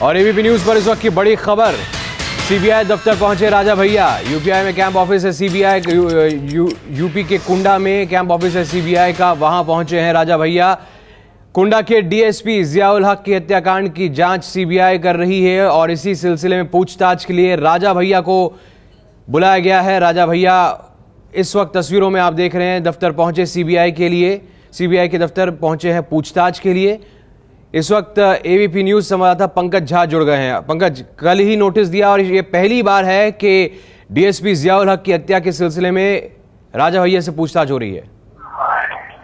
और ABP news पर इस वक्त की बड़ी खबर, सीबीआई दफ्तर पहुंचे राजा भैया। यूपीआई में कैंप ऑफिस है सीबीआई, यूपी के कुंडा में कैंप ऑफिस है सीबीआई का, वहां पहुंचे हैं राजा भैया। कुंडा के डीएसपी जियाउल हक की हत्याकांड की जांच सीबीआई कर रही है और इसी सिलसिले में पूछताछ के लिए राजा भैया को बुलाया गया है। राजा भैया इस वक्त तस्वीरों में आप देख रहे हैं, दफ्तर पहुंचे सीबीआई के लिए, सीबीआई के दफ्तर पहुंचे हैं पूछताछ के लिए। इस वक्त एबीपी न्यूज संवाददाता पंकज झा जुड़ गए हैं। पंकज, कल ही नोटिस दिया और ये पहली बार है कि डीएसपी जियाउल हक की हत्या के सिलसिले में राजा भैया से पूछताछ हो रही है।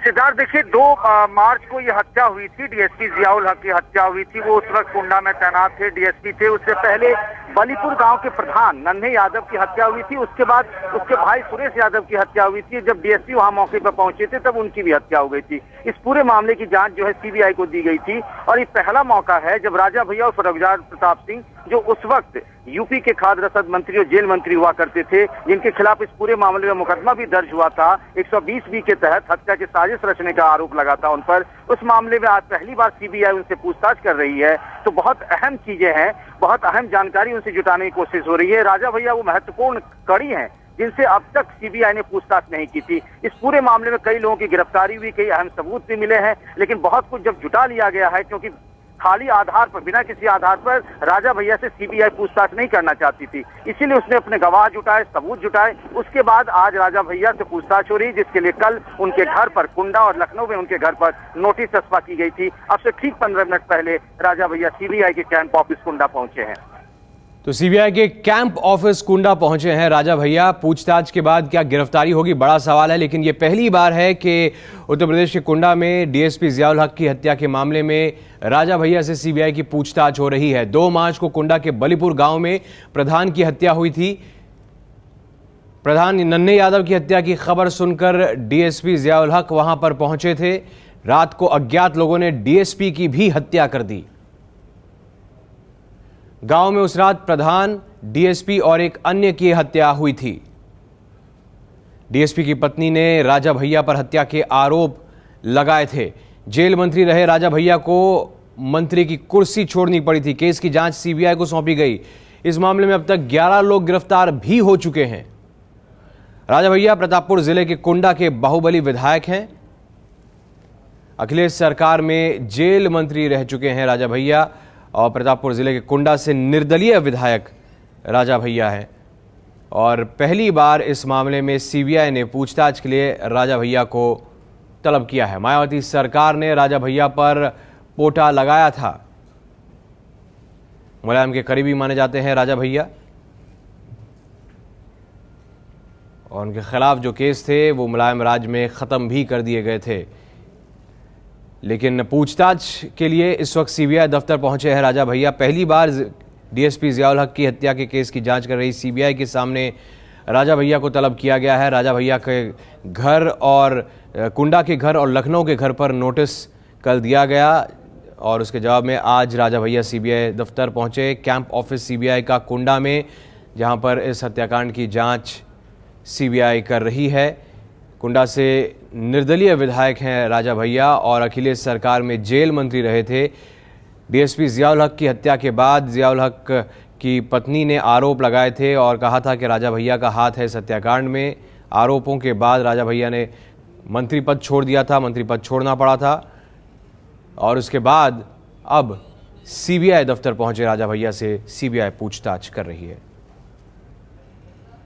सिद्धार्थ, देखिए 2 मार्च को ये हत्या हुई थी, डीएसपी जियाउल हक की हत्या हुई थी। वो उस वक्त कुंडा में तैनात थे, डीएसपी थे। उससे पहले बलीपुर गांव के प्रधान नन्हे यादव की हत्या हुई थी। उसके बाद उसके भाई सुरेश यादव की हत्या हुई थी। जब डीएसपी वहां मौके पर पहुंचे थे तब उनकी भी हत्या हो गई थी। इस पूरे मामले की जांच जो है सीबीआई को दी गई थी और ये पहला मौका है जब राजा भैया और रघुराज प्रताप सिंह, जो उस वक्त यूपी के खाद्य रसद मंत्री और जेल मंत्री हुआ करते थे, जिनके खिलाफ इस पूरे मामले में मुकदमा भी दर्ज हुआ था 120B के तहत, हत्या की साजिश रचने का आरोप लगा था उन पर। उस मामले में आज पहली बार सीबीआई उनसे पूछताछ कर रही है, तो बहुत अहम चीजें हैं, बहुत अहम जानकारी उनसे जुटाने की कोशिश हो रही है। राजा भैया वो महत्वपूर्ण कड़ी हैं जिनसे अब तक सीबीआई ने पूछताछ नहीं की थी। इस पूरे मामले में कई लोगों की गिरफ्तारी हुई, कई अहम सबूत भी मिले हैं, लेकिन बहुत कुछ जब जुटा लिया गया है, क्योंकि खाली आधार पर, बिना किसी आधार पर राजा भैया से सीबीआई पूछताछ नहीं करना चाहती थी, इसीलिए उसने अपने गवाह जुटाए, सबूत जुटाए। उसके बाद आज राजा भैया से पूछताछ हो रही, जिसके लिए कल उनके घर पर, कुंडा और लखनऊ में उनके घर पर नोटिस चस्पा की गई थी। अब से ठीक 15 मिनट पहले राजा भैया सीबीआई के कैंप ऑफिस कुंडा पहुंचे हैं। तो सीबीआई के कैंप ऑफिस कुंडा पहुंचे हैं राजा भैया। पूछताछ के बाद क्या गिरफ्तारी होगी, बड़ा सवाल है, लेकिन यह पहली बार है कि उत्तर प्रदेश के कुंडा में डीएसपी जियाउल हक की हत्या के मामले में राजा भैया से सीबीआई की पूछताछ हो रही है। 2 मार्च को कुंडा के बलीपुर गांव में प्रधान की हत्या हुई थी। प्रधान नन्हे यादव की हत्या की खबर सुनकर डीएसपी जियाउल हक वहां पर पहुंचे थे। रात को अज्ञात लोगों ने डीएसपी की भी हत्या कर दी। गांव में उस रात प्रधान, डीएसपी और एक अन्य की हत्या हुई थी। डीएसपी की पत्नी ने राजा भैया पर हत्या के आरोप लगाए थे। जेल मंत्री रहे राजा भैया को मंत्री की कुर्सी छोड़नी पड़ी थी। केस की जांच सीबीआई को सौंपी गई। इस मामले में अब तक 11 लोग गिरफ्तार भी हो चुके हैं। राजा भैया प्रतापपुर जिले के कुंडा के बाहुबली विधायक हैं। अखिलेश सरकार में जेल मंत्री रह चुके हैं राजा भैया और प्रतापपुर जिले के कुंडा से निर्दलीय विधायक राजा भैया हैं। और पहली बार इस मामले में सीबीआई ने पूछताछ के लिए राजा भैया को तलब किया है। मायावती सरकार ने राजा भैया पर पोटा लगाया था। मुलायम के करीबी माने जाते हैं राजा भैया और उनके खिलाफ जो केस थे वो मुलायम राज में खत्म भी कर दिए गए थे। लेकिन पूछताछ के लिए इस वक्त सीबीआई दफ्तर पहुंचे हैं राजा भैया। पहली बार डीएसपी जियाउल हक की हत्या के केस की जांच कर रही सीबीआई के सामने राजा भैया को तलब किया गया है। राजा भैया के घर और कुंडा के घर और लखनऊ के घर पर नोटिस कल दिया गया और उसके जवाब में आज राजा भैया सीबीआई दफ्तर पहुंचे, कैंप ऑफिस सीबीआई का कुंडा में, जहां पर इस हत्याकांड की जांच सीबीआई कर रही है। कुंडा से निर्दलीय विधायक हैं राजा भैया और अखिलेश सरकार में जेल मंत्री रहे थे। डीएसपी जियाउल हक की हत्या के बाद जियाउल हक की पत्नी ने आरोप लगाए थे और कहा था कि राजा भैया का हाथ है इस हत्याकांड में। आरोपों के बाद राजा भैया ने मंत्री पद छोड़ दिया था, मंत्री पद छोड़ना पड़ा था और उसके बाद अब सीबीआई दफ्तर पहुंचे राजा भैया से सीबीआई पूछताछ कर रही है।